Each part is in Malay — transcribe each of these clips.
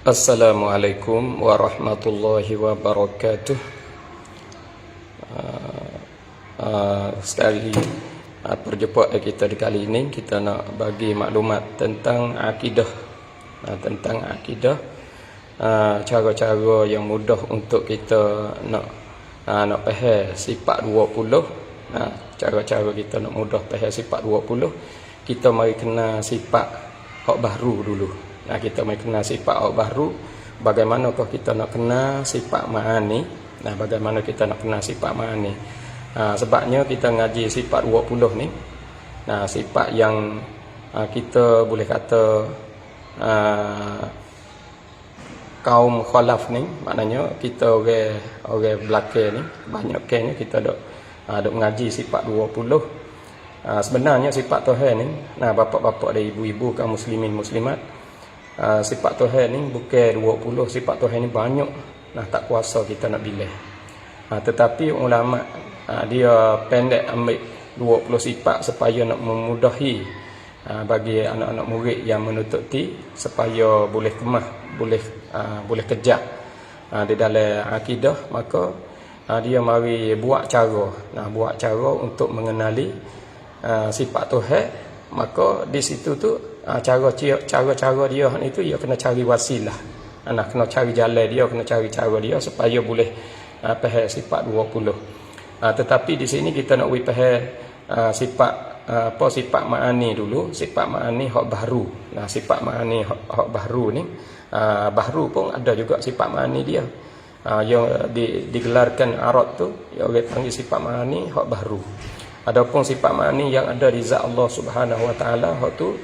Assalamualaikum warahmatullahi wabarakatuh. Sekali perjumpaan kita di kali ini, kita nak bagi maklumat tentang akidah. Cara-cara yang mudah untuk kita nak faham sifat 20. Cara-cara kita nak mudah faham sifat 20, kita mari kenal sifat hak baru dulu. Kita mari kenal sifat hak baru. Bagaimanakah kita nak kenal sifat ma'ani? Bagaimana kita nak kenal sifat ma'ani? Sebabnya kita ngaji sifat 20 ni, sifat yang kita boleh kata kaum khalaf ni, maknanya kita orang belakang ni banyak kena kita dok mengaji sifat 20. Sebenarnya sifat Tuhan ni, bapak-bapak dan ibu-ibu kaum muslimin muslimat, sifat Tuhan ni bukan 20. Sifat Tuhan ni banyak, tak kuasa kita nak pilih. Tetapi ulama dia pendek ambil 20 sifat supaya nak memudahi bagi anak-anak murid yang menuntut ti, supaya boleh kemah, boleh kejap di dalam akidah. Maka dia mari buat cara untuk mengenali sifat Tuhan. Maka di situ tu cara dia itu dia kena cari wasilah, kena cari jalan dia, kena cari cara dia supaya boleh faham sifat 20. Tetapi di sini kita nak faham sifat ma'ani dulu. Sifat ma'ani hak baru. Sifat ma'ani hak baru ni, baru pun ada juga sifat ma'ani dia. Yang digelarkan Arab tu, yang orang panggil sifat ma'ani hak baru. Adapun sifat ma'ani yang ada di zat Allah Subhanahu Wa Taala, hak tu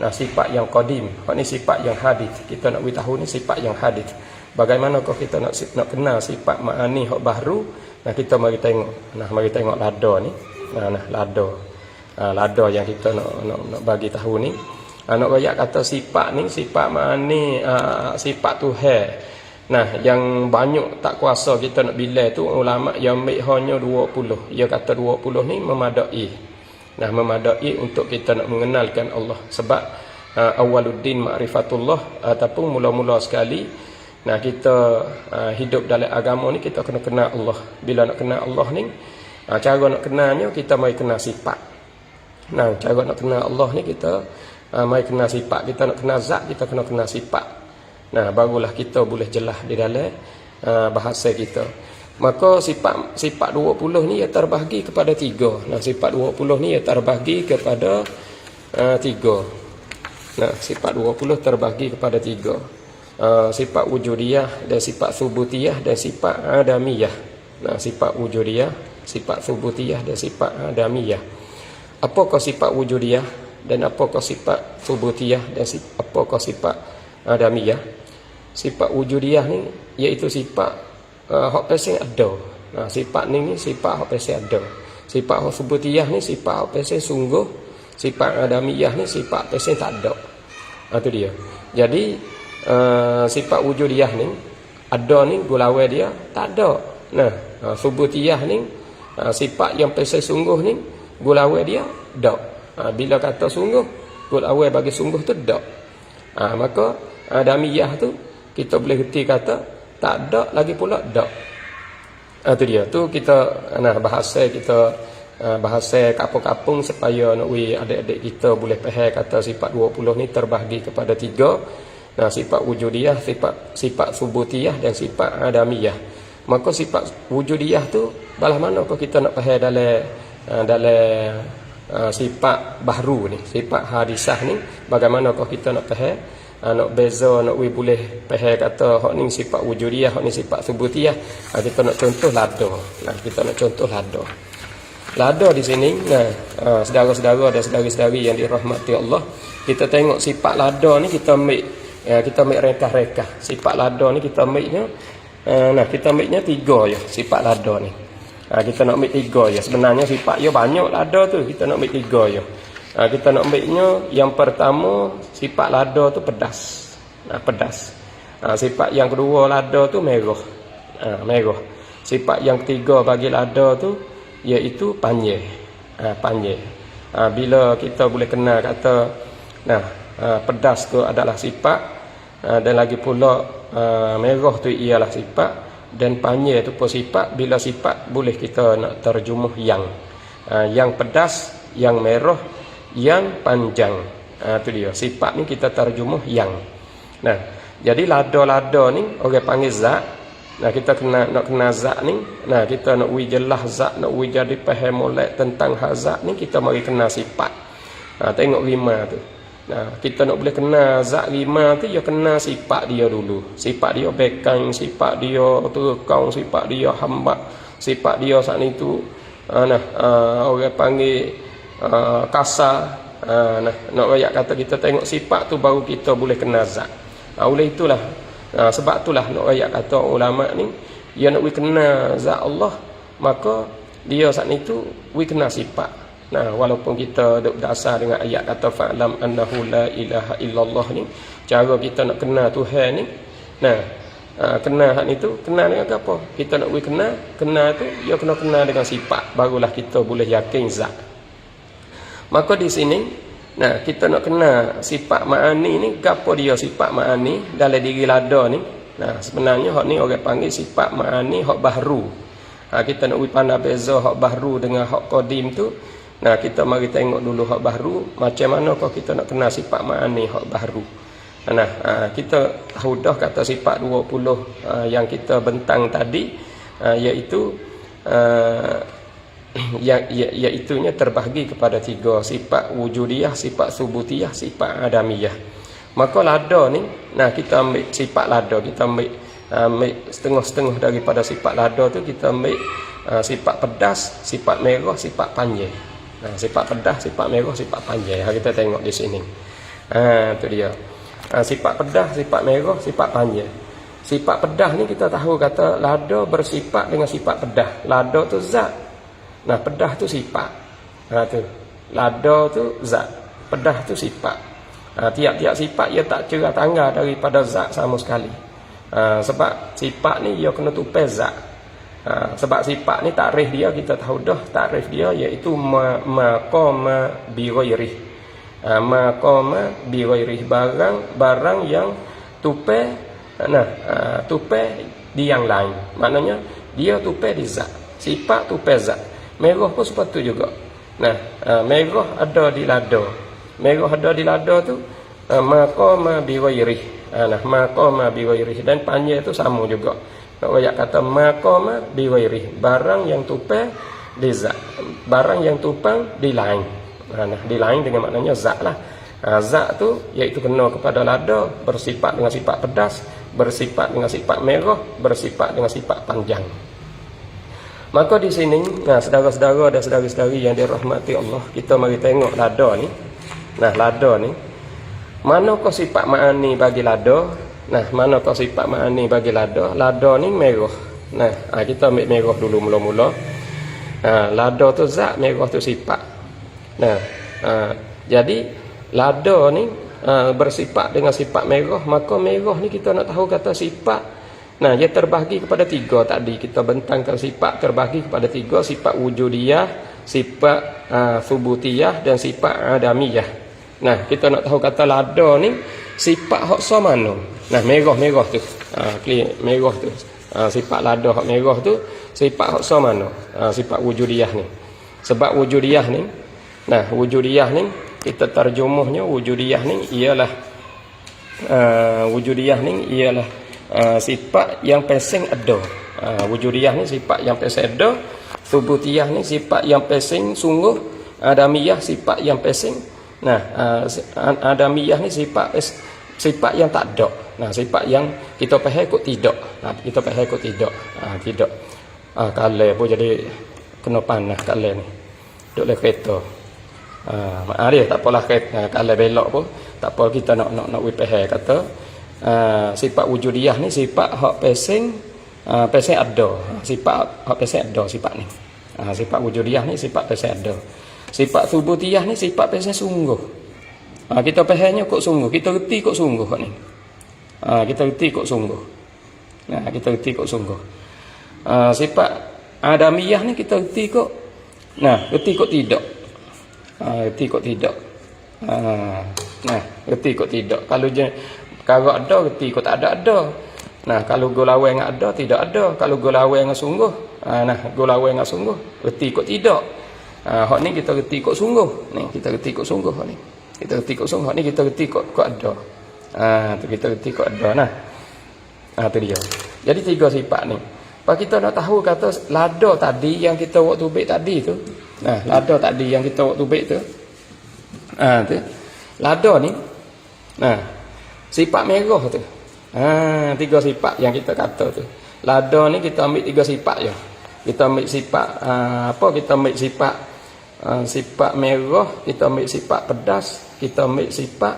sifat yang qadim. Hak ni sifat yang hadith. Kita nak tahu ni sifat yang hadith. Bagaimanakah kita nak kenal sifat ma'ani hak baru? Kita mari tengok lada ni. Lada yang kita nak bagi tahu ni. Nak royak kata sifat ni, sifat ma'ani, sifat Tuhan. Yang banyak tak kuasa kita nak bilang tu, ulama yang ambil hanya 20. Dia kata 20 ni memadai. Memadai untuk kita nak mengenalkan Allah. Sebab awaluddin ma'rifatullah, ataupun mula-mula sekali kita hidup dalam agama ni, kita kena kenal Allah. Bila nak kenal Allah ni, cara nak kenalnya kita mari kenal sifat. Cara nak kenal Allah ni kita mari kenal sifat. Kita nak kenal zat, kita kena kenal sifat. Barulah kita boleh jelas di dalam bahasa kita. Maka sifat 20 ni ia terbahagi kepada 3. Sifat 20 ni ia terbahagi kepada 3. Sifat 20 terbahagi kepada 3. Sifat wujudiyah dan sifat subutiyah dan sifat adamiyah. Sifat wujudiyah, sifat subutiyah dan sifat adamiyah. Apakah sifat wujudiyah dan apakah sifat subutiyah dan apakah sifat adamiyah? Sifat wujudiyah ni iaitu sifat hak pasal ada. Sifat ni sifat hak pasal ada. Sifat hak subutiyah ni sifat hak pasal sungguh. Sifat adamiyah ni sifat pasal tak ada. Itu dia. Jadi sifat wujudiyah ni ada ni gulawai dia tak ada. Subutiyah ni sifat yang pasal sungguh ni gulawai dia dak. Bila kata sungguh, gulawai bagi sungguh tu dak. Maka adamiyah tu kita boleh reti kata tak ada lagi pula dak. Itu dia. Tu kita bahasa kapung-kapung supaya nak adik-adik kita boleh faham kata sifat 20 ni terbahagi kepada 3. Sifat wujudiyah, sifat subutiyah dan sifat adamiyah. Maka sifat wujudiyah tu balah mana apa kita nak faham dalam sifat baru ni, sifat hadisah ni, bagaimanakah kita nak faham, nak beza, nak boleh faham kata hak ni sifat wujudiyah, hak ni sifat subutiyah. Kita nak contoh lada. Lada di sini, saudara-saudara dan saudari-saudari yang dirahmati Allah, kita tengok sifat lada ni, kita ambil rekah-rekah. Sifat lada ni kita ambilnya, kita ambilnya 3 je sifat lada ni. Kita nak ambil 3 je. Sebenarnya sifat dia banyak lada tu, kita nak ambil 3 je. Kita nak ambilnya yang pertama, sifat lada tu pedas. Pedas. Sifat yang kedua lada tu merah. Merah. Sifat yang ketiga bagi lada tu iaitu panjang. Panjang. Bila kita boleh kenal kata pedas tu adalah sifat dan lagi pula merah tu ialah sifat, dan panjang tu pun sifat. Bila sifat boleh kita nak terjemah yang pedas, yang merah, yang panjang. Tu dia sifat ni kita terjemah yang. Nah, jadi lada-lada ni orang panggil zat. Nah, kita nak kena zat ni. Nah, kita nak jelas zat, nak jadi faham molek tentang zat ni, kita mari kena sifat. Tengok rima tu. Nah, kita nak boleh kena zat rima tu, ya kena sifat dia dulu. Sifat dia bekang, sifat dia terekang, sifat dia hamba, sifat dia saat ni tu orang panggil kasar. Nak rakyat kata kita tengok sifat tu baru kita boleh kena zat. Oleh itulah sebab itulah nak rakyat kata ulama ni, dia nak kena zat Allah, maka dia saat ni tu kena sifat. Nah, walaupun kita duk berdasar dengan ayat kata fa'lam annahu la ilaha illallah ni, cara kita nak kenal Tuhan ni, nah, kenal hak ni tu, kenal dengan apa? Kita nak kenal tu, dia kena kenal dengan sifat, barulah kita boleh yakin zat. Maka di sini, nah, kita nak kenal sifat ma'ani ni, apa dia sifat ma'ani dalam diri lada ni? Nah, sebenarnya hak ni orang panggil sifat ma'ani hak bahru. Kita nak pandai beza hak bahru dengan hak qadim tu. Nah, kita mari tengok dulu hak bahru, macam mana kalau kita nak kenal sifat ma'ani hak bahru. Nah, kita tahu dah kata sifat 20 yang kita bentang tadi, iaitu iaitunya terbahagi kepada 3, sifat wujudiyah, sifat subutiyah, sifat adamiyah. Maka lada ni, nah, kita ambil sifat lada, kita ambil setengah-setengah daripada sifat lada tu, kita ambil sifat pedas, sifat merah, sifat panjang. Nah, sifat pedas, sifat merah, sifat panjang. Kita tengok di sini. Tu dia. Sifat pedas, sifat merah, sifat panjang. Sifat pedas ni kita tahu kata lada bersifat dengan sifat pedas. Lada tu zat. Nah, pedas tu sifat. Tu. Lada tu zat. Pedas tu sifat. Tiap-tiap sifat ia tak cerah tangga daripada zat sama sekali. Sebab sifat ni ia kena tupai zat. Sebab sifat ni takrif dia kita tahu dah, takrif dia iaitu maqama bi ghairih. Maqama bi ghairih, barang yang tupai tupai di yang lain. Maknanya dia tupai di zat. Sifat tupai zat. Merah pun seperti itu juga. Nah, merah ada di lada. Merah ada di lada tu maqama bi ghairih. Maqama bi ghairih, dan panjang itu sama juga. Rakyat kata maqama bi ghairih, barang yang tupai di zat, barang yang tupang di lain. Di lain dengan maknanya zat lah. Zat tu iaitu kena kepada lada, bersifat dengan sifat pedas, bersifat dengan sifat merah, bersifat dengan sifat panjang. Maka di sini, saudara-saudara dan saudari-saudari yang dirahmati Allah, kita mari tengok lada ni. Nah, lada ni, manakah sifat ma'ani bagi lada? Nah, manakah sifat ma'ani bagi lada? Lada ni merah. Nah, kita ambil merah dulu mula-mula. Lada tu zat, merah tu sifat. Nah, jadi lada ni bersifat dengan sifat merah, maka merah ni kita nak tahu kata sifat. Nah, dia terbahagi kepada 3 tadi. Kita bentangkan sifat terbahagi kepada 3, sifat wujudiyah, sifat subutiyah, dan sifat adamiyah. Nah, kita nak tahu kata lada ni sifat hak so mana? Nah, merah tu. Merah tu. Sifat lada hak merah tu sifat hak so mana? Sifat wujudiyah ni. Sebab wujudiyah ni, nah, wujudiyah ni kita terjemahnya wujudiyah ni ialah sifat yang pesing ada. Wujudiyah ni sifat yang pesing ada. Subutiyah ni sifat yang pesing sungguh. Adamiyah sifat yang pesing. Nah, adamiyah ni sifat yang tak ada. Nah, sifat yang kita faham kok tidak. Kita faham kok tidak. Tidak. Kalau pun jadi kena panas kalau ni. Duk le kereta. Dia tak apalah kereta. Kalau belok pun tak apa, kita nak faham kata sifat wujudiyah ni sifat hak pesing ada. Sifat hak pesing ada sifat ni. Sifat wujudiyah ni sifat pesing ada. Sifat subutiyah ni sifat pesing sungguh. Kita fahamnya kok sungguh, kita reti kok sungguh ni. Kita reti kok sungguh. Kita reti kok sungguh. Sifat adamiyah ni kita reti kok. Reti kok tidak. Reti kok tidak. Reti kok tidak. Perkara ada reti kau tak ada. Nah, kalau golawai dengan ada tidak ada. Kalau golawai dengan sungguh, golawai dengan sungguh, reti kau tidak. Hak ni kita reti kau sungguh. Ni kita reti kau sungguh hak ni. Kita reti kau sungguh. Hak ni kita reti kau ada. Tu kita reti kau ada nah. Tu dia. Jadi 3 sifat ni. Pak kita nak tahu kata lada tadi yang kita buat tubik tadi tu. Lada tadi yang kita buat tubik tu. Tu. Lada ni. Sifat merah tu. 3 sifat yang kita kata tu. Lada ni kita ambil 3 sifat je. Kita ambil sifat kita ambil sifat sifat merah, kita ambil sifat pedas, kita ambil sifat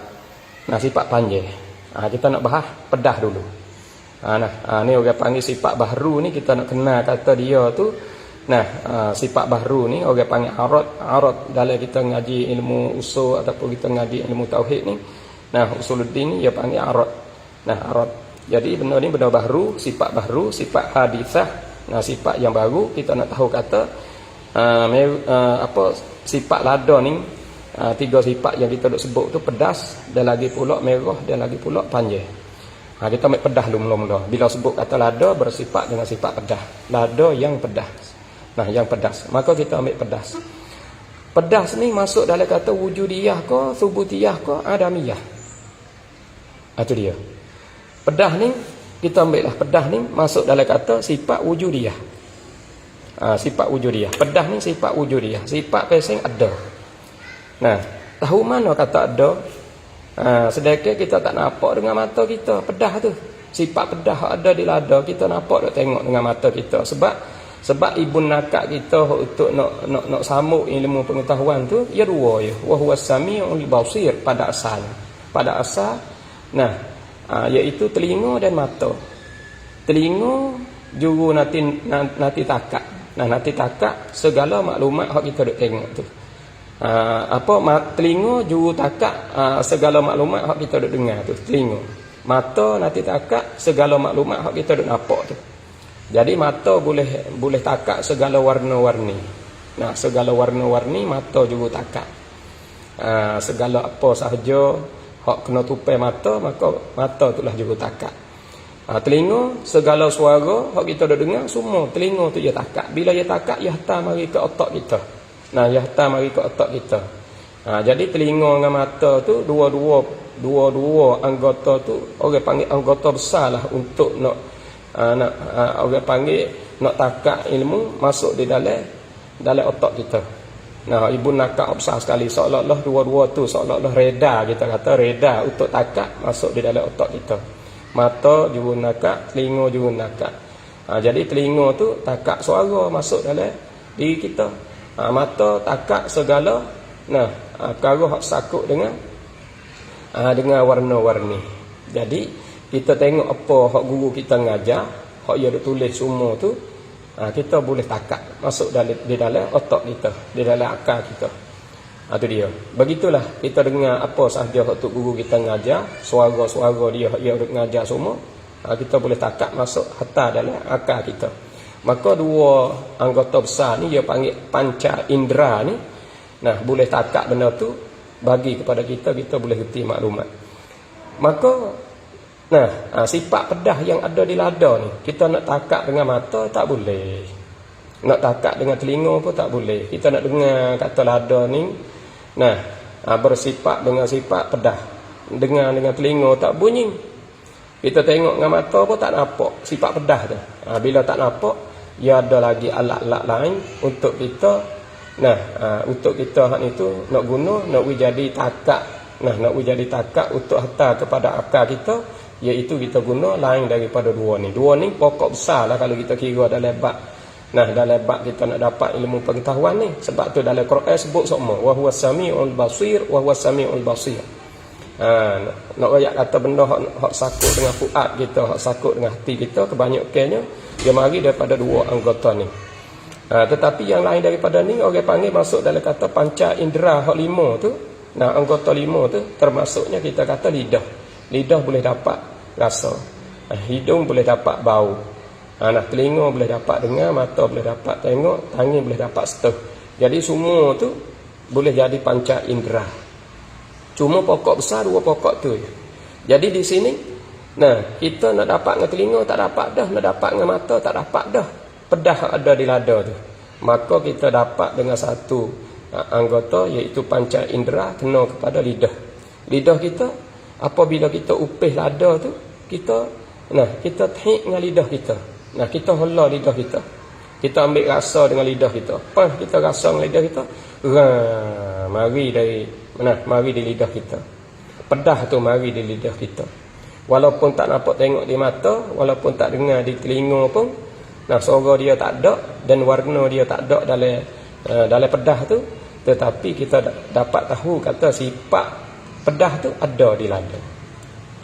sifat panjang. Kita nak bahas pedas dulu. Ni orang panggil sifat baharu ni, kita nak kenal kata dia tu. Sifat baharu ni orang panggil arat dalam kita ngaji ilmu usul ataupun kita ngaji ilmu tauhid ni. Usuluddin ni dia panggil arat. Arat. Jadi benda ni benda baharu, sifat baharu, sifat hadisah. Sifat yang baru kita nak tahu kata sifat lada ni 3 sifat yang kita duk sebut tu pedas, dan lagi pula merah, dan lagi pula panjang. Kita ambil pedas dulu mula-mula. Bila sebut kata lada bersifat dengan sifat pedas. Lada yang pedas. Yang pedas. Maka kita ambil pedas. Pedas ni masuk dalam kata wujudiyah ke, subutiyah ke, adamiyah. Itu dia. Pedas ni kita ambil lah, pedas ni masuk dalam kata sifat wujudiyah. Sifat wujudiyah. Pedas ni sifat wujudiyah. Sifat pesing ada. Tahu mana kata ada? Sedekah kita tak nampak dengan mata kita pedas tu. Sifat pedas ada di lada kita nampak, tak tengok dengan mata kita. Sebab ibun nakak kita untuk nak sambung ilmu pengetahuan tu ya dua je. Wa huwas samiul basir pada asal. Pada asal iaitu telinga dan mata. Telinga juru nanti takak. Nanti takak segala maklumat hak kita duk tengok tu. Telinga juru takak segala maklumat hak kita duk dengar tu. Telinga. Mata nanti takak segala maklumat hak kita duk nampak tu. Jadi mata boleh takak segala warna-warni. Segala warna-warni mata juru takak. Segala apa sahaja hak kena tupai mata, maka mata itulah juru takak. Telinga segala suara hak kita dah dengar semua telinga tu je takak. Bila dia takak ia hantar mari ke otak kita. Ia hantar mari ke otak kita. Jadi telinga dengan mata tu dua-dua anggota tu orang panggil anggota besar lah untuk nak orang panggil nak takak ilmu masuk di dalam otak kita. Ibu nakak besar sekali, seolah-olah dua-dua tu seolah-olah reda, kita kata reda untuk takak masuk di dalam otak kita. Mata juru nakak, telinga juru nakak. Jadi telinga tu takak suara masuk dalam diri kita. Mata takak segala perkara hak sakut dengan warna-warni. Jadi kita tengok apa hak guru kita ngajar, hak dia tulis semua tu, kita boleh takak masuk di dalam otak kita, di dalam akal kita. Itu dia. Begitulah kita dengar apa sahaja hak tu guru kita ngajar, suara-suara dia hak dia ngajar semua, kita boleh takak masuk hatta dalam akal kita. Maka dua anggota besar ni dia panggil panca indera ni, boleh takak benda tu bagi kepada kita boleh reti maklumat. Maka sifat pedas yang ada di lada ni kita nak takak dengan mata tak boleh, nak takak dengan telinga pun tak boleh. Kita nak dengar kata lada ni bersifat dengan sifat pedas, dengar dengan telinga tak bunyi. Kita tengok dengan mata pun tak nampak sifat pedas tu. Bila tak nampak, dia ada lagi alat-alat lain untuk kita untuk kita hak ni tu nak guna, nak jadi takak, nak jadi takak untuk hantar kepada akal kita, iaitu kita guna lain daripada dua ni. Dua ni pokok besar lah kalau kita kira dalam bab. Dalam bab kita nak dapat ilmu pengetahuan ni. Sebab tu dalam Quran sebut semua wa huwas samiul basir, wa huwas samiul basir. Nak royak kata benda hak sakut dengan fuad kita, hak sakut dengan hati kita, kebanyakannya dia mari daripada dua anggota ni. Tetapi yang lain daripada ni orang panggil masuk dalam kata panca indera hak lima tu. Anggota lima tu termasuknya kita kata lidah. Lidah boleh dapat rasa, hidung boleh dapat bau, telinga boleh dapat dengar, mata boleh dapat tengok, tangan boleh dapat sentuh. Jadi semua tu boleh jadi panca indera. Cuma pokok besar dua pokok tu je. Jadi di sini, nah, kita nak dapat dengan telinga tak dapat dah, nak dapat dengan mata tak dapat dah. Pedah ada di lada tu. Maka kita dapat dengan satu anggota, iaitu panca indera kena kepada lidah. Lidah kita, apabila kita upih lada tu, kita tarik dengan lidah kita. Nah, kita hela lidah kita. Kita ambil rasa dengan lidah kita. Apa kita rasa dengan lidah kita? Mari dari mana? Mari di lidah kita. Pedah tu mari di lidah kita. Walaupun tak nampak tengok di mata, walaupun tak dengar di telinga pun, nah, suara dia tak ada dan warna dia tak ada dalam pedah tu, tetapi kita dapat tahu kata sifat pedah tu ada di lada.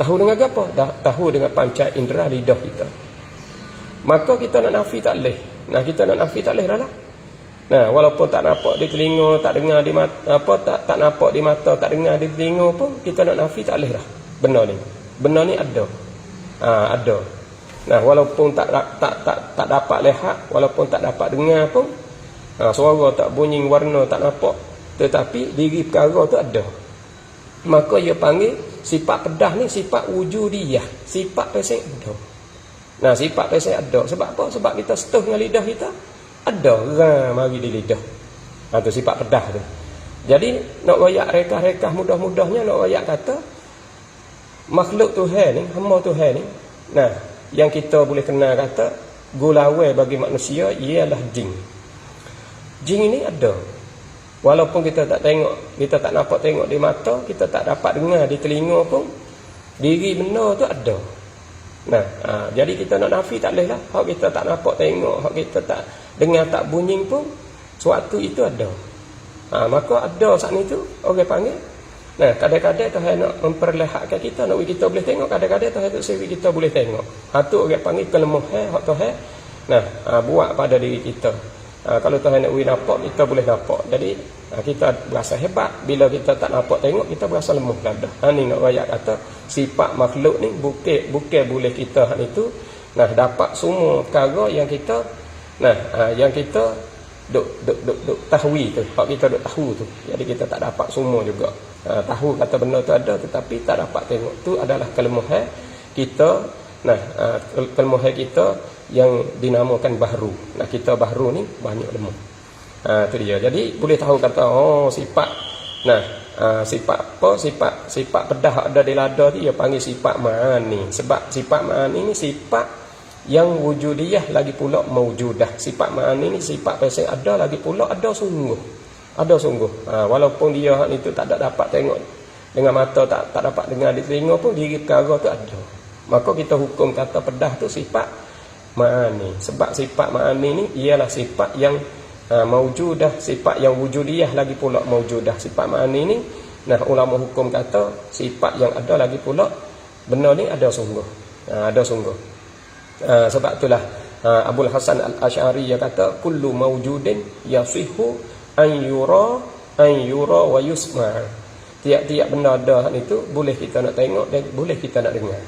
Tahu dengan apa? Tahu dengan panca indera lidah kita. Maka kita nak nafi tak leh. Nah, kita nak nafi tak leh dah lah. Nah, walaupun tak nampak di telinga, tak dengar di mata, tak nampak di mata, tak dengar di telinga pun, kita nak nafi tak leh dah. Benar ni. Benar ni ada. Ada. Nah, walaupun tak dapat lihat, walaupun tak dapat dengar pun, suara tak bunyi, warna tak nampak, tetapi diri perkara tu ada. Maka ia panggil sifat pedah ni sifat wujudiyah, sifat pesek ada. Nah, sifat pesek ada. Sebab apa? Sebab kita setuh dengan lidah kita, ada mari di lidah. Tu sifat pedah tu. Jadi nak royak rekah-rekah mudah-mudahnya, nak royak kata makhluk Tuhan ni, hamba Tuhan ni, nah, yang kita boleh kenal kata gulawai bagi manusia ialah jin. Jin ini ada. Walaupun kita tak tengok, kita tak nampak tengok di mata, kita tak dapat dengar di telinga pun, diri benda tu ada. Nah, jadi kita nak nafi tak boleh lah. Hak kita tak nampak tengok, hak kita tak dengar tak bunyi pun, suatu itu ada. Maka ada saat itu orang panggil. Nah, kadang-kadang Tuhan nak memperlihatkan kita, nak kita boleh tengok, kadang-kadang Tuhan tak sendiri kita boleh tengok. Tu orang panggil kelemahan hak Tuhan. Nah, buat pada diri kita. Kalau Tuhan nak nampak, kita boleh nampak. Jadi kita berasa hebat. Bila kita tak nampak tengok, kita berasa lemah dah. Ni nak rakyat kata sifat makhluk ni bukan boleh kita hak itu. Nah, dapat semua perkara yang kita yang kita duk tahwi tu. Hak kita duk tahu tu. Jadi kita tak dapat semua juga. Tahu kata benda tu ada, tetapi tak dapat tengok. Tu adalah kelemahan kita. Nah, kelemahan kita yang dinamakan bahru. Nah, kita bahru ni banyak lemah. Tu dia. Jadi boleh tahu kata sifat. Nah, sifat apa? Sifat pedah ada di lada tu dia panggil sifat ma'ani. Sebab sifat ma'ani ni sifat yang wujudiyah lagi pula maujudah. Sifat ma'ani ni sifat pesek ada lagi pula ada sungguh. Ada sungguh. Walaupun dia itu tak dapat tengok dengan mata, tak dapat dengar di telinga pun, diri perkara tu ada. Maka kita hukum kata pedah tu sifat ma'ani. Sebab sifat ma'ani ni ialah sifat yang maujudah, sifat yang wujudiyah lagi pula maujudah. Sifat ma'ani ni, nah, ulama hukum kata sifat yang ada lagi pula benda ni ada sungguh. Ada sungguh. Sebab itulah Abul Hasan Al-Asy'ari dia kata kullu mawjudin yasihu an yura wa yusma'. Tiap-tiap benda ada itu boleh kita nak tengok dan boleh kita nak dengar.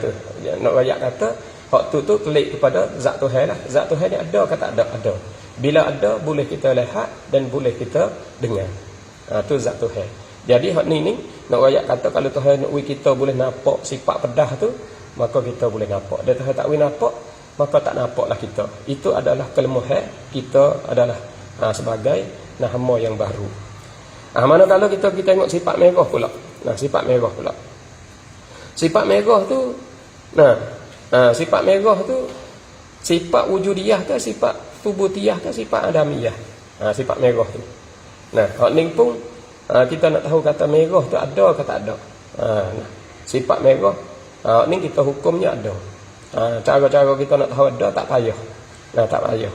Tu nak rakyat kata hak tu klik kepada zat Tuhan lah. Zat Tuhan ni ada ke tak ada? Ada. Bila ada boleh kita lihat dan boleh kita dengar. Tu zat Tuhan. Jadi hak ni nak rakyat kata kalau Tuhan nak kita boleh nampak sifat pedah tu, maka kita boleh nampak. Dan Tuhan tak boleh nampak, maka tak nampaklah kita. Itu adalah kelemahan kita, adalah sebagai hamba yang baru. Mana kalau kita tengok sifat merah pula. Nah, sifat merah pula. Sifat merah tu, sifat merah tu sifat wujudiyah ke sifat tubutiyah ke sifat adamiyah. Sifat merah tu. Nah, hak ni pun kita nak tahu kata merah tu ada ke tak ada. Sifat merah ni kita hukumnya ada. Cara-cara kita nak tahu ada tak payah. Tak payah.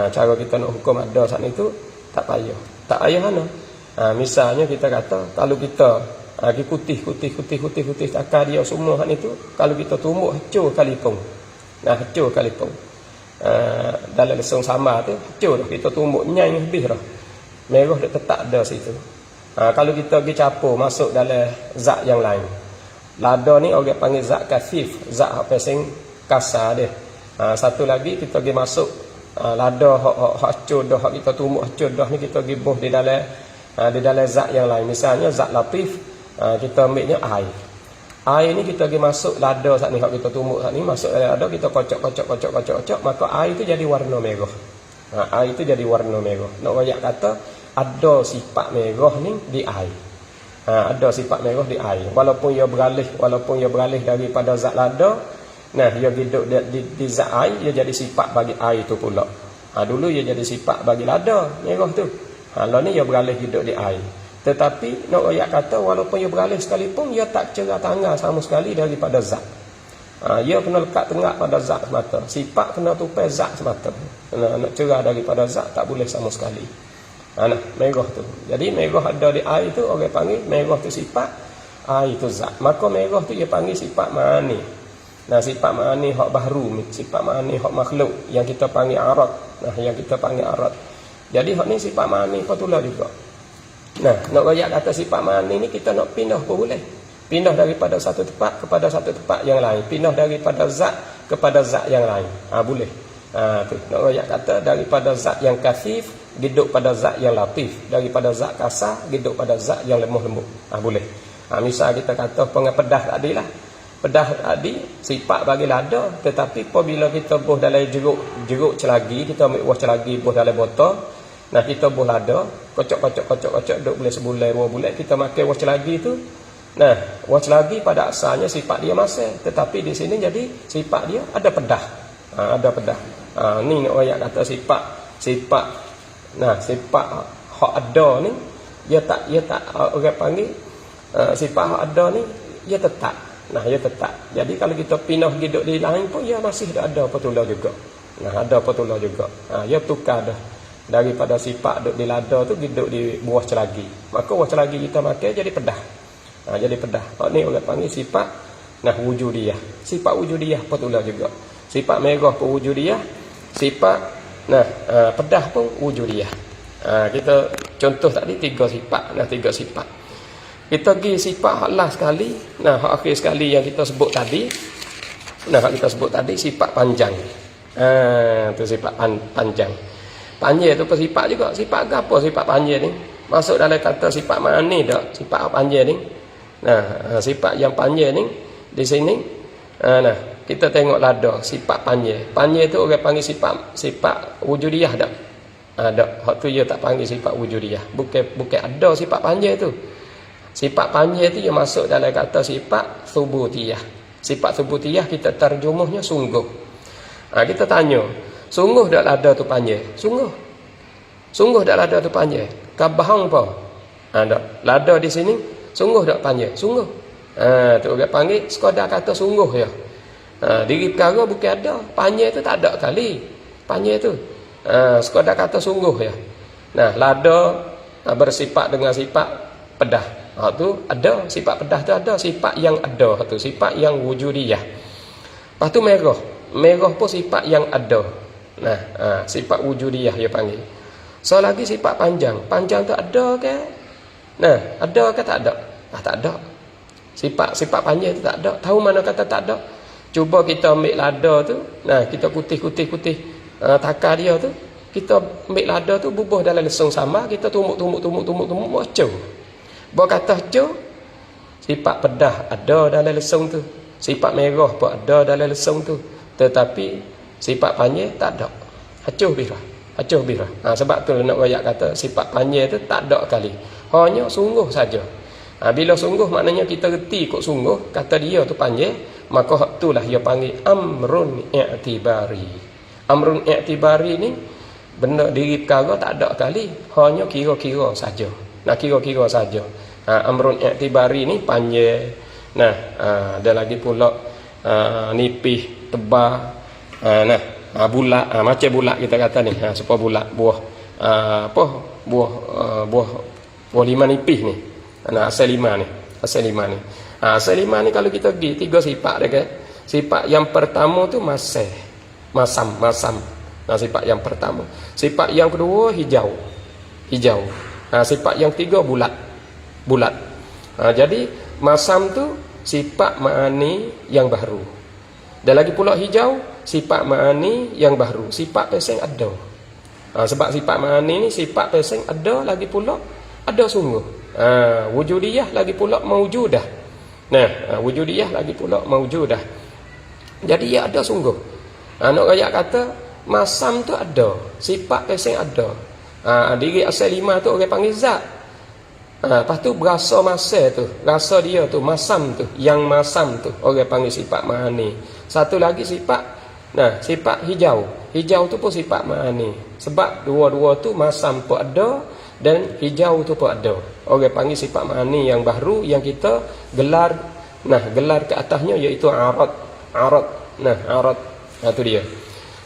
Cara kita nak hukum ada saat itu tak payah. Tak payah mana? Misalnya kita kata kalau kita putih akar dia semua hak itu, kalau kita tumbuk hancur kalipung. Hancur kalipung. Dalam lesung sama tu hancur dah, kita tumbuk nyai habis dah. Merah dah tetap ada situ. Kalau kita pergi capur masuk dalam zat yang lain. Lada ni orang panggil zat kasif, zat apa sing kasar dia. Satu lagi kita pergi masuk lada hak hancur dah, hak kita tumbuk hancur dah ni kita pergi buh di dalam zat yang lain. Misalnya zat latif, kita ambilnya air. Air ni kita pergi masuk lada saat ni, hak kita tumbuk saat ni, masuk dalam lada, kita kocok, maka air tu jadi warna merah. Air tu jadi warna merah. Nak royak kata ada sifat merah ni di air. Ada sifat merah di air. Walaupun ia beralih daripada zat lada, nah ia hidup di zat air, ia jadi sifat bagi air tu pula. Dulu ia jadi sifat bagi lada merah tu. Lah ni ia beralih hidup di air. Tetapi nak royak kata walaupun ia beralih sekalipun, ia tak cerah tangan sama sekali daripada zat. Ia kena lekat tengah pada zat semata. Sifat kena tupai zat semata. Nak cerah daripada zat tak boleh sama sekali. Nah, merah tu. Jadi merah ada di air tu, orang panggil merah tu sifat, air tu zat. Maka merah tu dia panggil sifat ma'ani. Nah, sifat ma'ani hak baharu, sifat ma'ani hak makhluk yang kita panggil arad. Jadi hak ni sifat ma'ani patulah juga. Nah, nak royak kata sifat ma'ani ni kita nak pindah pun boleh. Pindah daripada satu tempat kepada satu tempat yang lain. Pindah daripada zat kepada zat yang lain. Boleh. Tu nak royak kata daripada zat yang kasif hidup pada zat yang latif, daripada zat kasar hidup pada zat yang lemah lembut. Boleh. Misal kita kata pedah tadi lah. Pedah tadi sifat bagi lada, tetapi apabila kita buh dalam jeruk celagi, kita ambil buah celagi buh dalam botol. Nah, kita buh lada, kocok duk boleh sebulan 2 bulan kita makan buah celagi tu. Nah, buah celagi pada asalnya sifat dia masih, tetapi di sini jadi sifat dia ada pedah. Ada pedah. Ni nak royak kata sifat. Nah, sifat hak ada ni dia tak orang panggil sifat hak ada ni dia tetap. Nah, dia tetap. Jadi kalau kita pindah hidup di lain pun dia masih ada petulah juga. Nah, ada petulah juga. Dia tukar dah daripada sifat duduk di lada tu hidup di buah celagi. Maka buah celagi kita makan jadi pedah. Jadi pedah. Ni orang panggil sifat wujudiyah. Sifat wujudiyah petulah juga. Sifat merah pun wujudiyah. Sifat pedah pun wujudiyah. Kita contoh tadi 3 sifat. 3 sifat. Kita pergi sifat hak last sekali. Hak akhir sekali yang kita sebut tadi. Hak kita sebut tadi sifat panjang. Tu sifat panjang. Panjang tu sifat juga. Sifat apa sifat panjang ni? Masuk dalam kata sifat mana ni dak? Sifat panjang ni. Sifat yang panjang ni di sini. Kita tengok lada sifat panjang. Panjang tu orang panggil sifat wujudiyah dak? Dak. Hak tu dia tak panggil sifat wujudiyah. Bukan ada sifat panjang tu. Sifat panjang tu dia masuk dalam kata sifat thubutiyah. Sifat thubutiyah kita terjemahnya sungguh. Kita tanya, sungguh dak lada tu panjang? Sungguh dak lada tu panjang? Kabahang apa? Dak. Lada di sini sungguh dak panjang? Sungguh. Tu orang panggil sekadar kata sungguh ya. Diri perkara bukan ada. Panjang tu tak ada kali. Panjang tu. Sekadar kata sungguh ya. Lada bersifat dengan sifat pedah. Tu ada sifat pedah tu ada, sifat yang ada tu, sifat yang wujudiyah. Lepas tu merah. Merah pun sifat yang ada. Sifat wujudiyah dia panggil. So lagi sifat panjang. Panjang tu ada ke? Ada ke tak ada? Tak ada. Sifat panjang tu tak ada. Tahu mana kata tak ada? Cuba kita ambil lada tu, kita kutih takar dia tu, kita ambil lada tu bubuh dalam lesung sama, kita tumbuk macam. Buat kata cu, sifat pedah ada dalam lesung tu, sifat merah pun ada dalam lesung tu, tetapi sifat panjang tak ada. Hacuh birah. Sebab tu nak royak kata sifat panjang tu tak ada kali. Hanya sungguh saja. Bila sungguh maknanya kita reti kok sungguh, kata dia tu panjang, maka hak itulah dia panggil amrun i'tibari. Amrun i'tibari ni benda diri perkara tak ada kali, hanya kira-kira saja. Kira-kira saja. Amrun i'tibari ni panjang. Ada lagi pula nipih, tebal. Bulat, macam bulat kita kata ni. Supaya bulat buah buah 5 nipih ni. Asal 5 ni. Asal 5 ni kalau kita pergi 3 sifat dia kan. Sifat yang pertama tu masam. Sifat yang pertama. Sifat yang kedua hijau. Sifat yang ketiga bulat. Jadi masam tu sifat ma'ani yang baru. Dan lagi pula hijau sifat ma'ani yang baru. Sifat peseng ada. Sebab sifat ma'ani ni sifat peseng ada, lagi pula ada sungguh. Wujudiyah lagi pula mawjudah. Nah, wujudiyah lagi pula maujudah. Jadi ia ada sungguh. Nak rakyat kata masam tu ada, sifat pesing ada. Diri asal lima tu orang panggil zat. Lepas tu berasa masa tu, rasa dia tu masam tu, yang masam tu orang panggil sifat ma'ani. Satu lagi sifat, sifat hijau. Hijau tu pun sifat ma'ani. Sebab dua-dua tu masam pun ada dan hijau tu pun ada. Orang panggil sifat ma'ani yang baru yang kita gelar, gelar ke atasnya iaitu arad. Arad. Tu dia.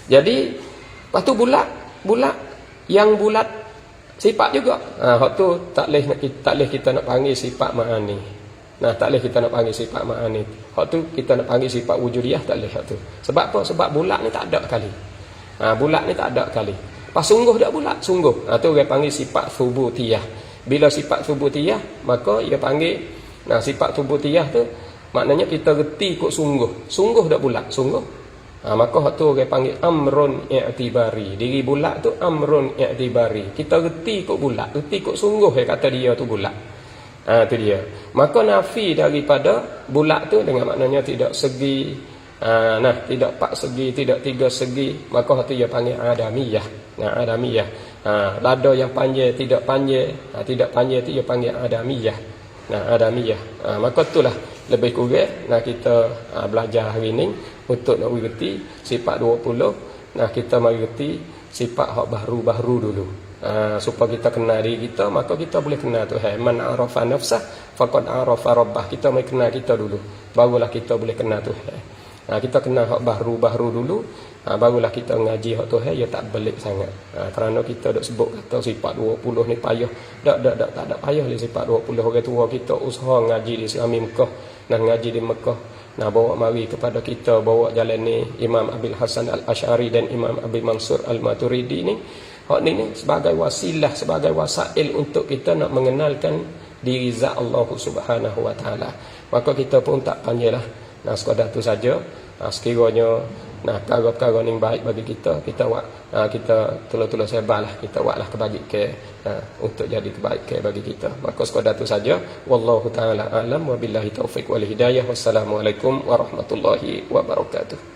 Jadi lepas tu bulat yang bulat sifat juga. Hak tu tak leh kita nak panggil sifat ma'ani. Tak leh kita nak panggil sifat ma'ani. Hak tu kita nak panggil sifat wujudiyah, tak leh hak tu. Sebab apa? Sebab bulat ni tak ada kali. Bulat ni tak ada kali. Pas sungguh dak bulat, sungguh. Tu orang panggil sifat thubutiyah. Bila sifat thubutiyah, maka ia panggil sifat thubutiyah tu maknanya kita reti ikut sungguh. Sungguh dak bulat, sungguh. Maka hak tu orang panggil amrun i'tibari. Diri bulat tu amrun i'tibari. Kita reti ikut bulat, reti ikut sungguh kata dia tu bulat. Tu dia. Maka nafi daripada bulat tu dengan maknanya tidak segi, tidak 4 segi, tidak 3 segi, maka hak tu dia panggil adamiyah. Adamiyah. Lada yang panjang tidak panjang, tidak panjang tu dia panggil adamiyah. Adamiyah. Maka itulah lebih kurang kita belajar hari ni untuk nak mengerti sifat 20. Kita mengerti sifat hak baru-baru dulu. Supaya kita kenal diri kita, maka kita boleh kenal Tuhan. Man arafa nafsah faqad arafa rabbah. Kita mai kenal kita dulu, barulah kita boleh kenal Tuhan. Kita kenal hak baru-baru dulu, barulah kita ngaji hak Tuhan. Ya tak belik sangat. Kerana kita dak sebut kata sifat 20 ni payah. Tak ada payah le sifat 20. Orang tua kita usaha ngaji di Sami Mekah dan ngaji di Mekah. Bawa mari kepada kita, bawa jalan ni Imam Abil Hasan Al-Asy'ari dan Imam Abi Mansur Al-Maturidi ni. Hak ni sebagai wasilah, sebagai wasail untuk kita nak mengenalkan diri zat Allah Subhanahu wa taala. Maka kita pun tak panjanglah. Sekadar tu saja. Sekiranya perkara-perkara ni baik bagi kita tolong sebarlah, kita buatlah kebajikan untuk jadi kebaikan bagi kita. Maka sekadar tu saja. Wallahu taala alam wa billahi taufik wal hidayah. Wassalamualaikum warahmatullahi wabarakatuh.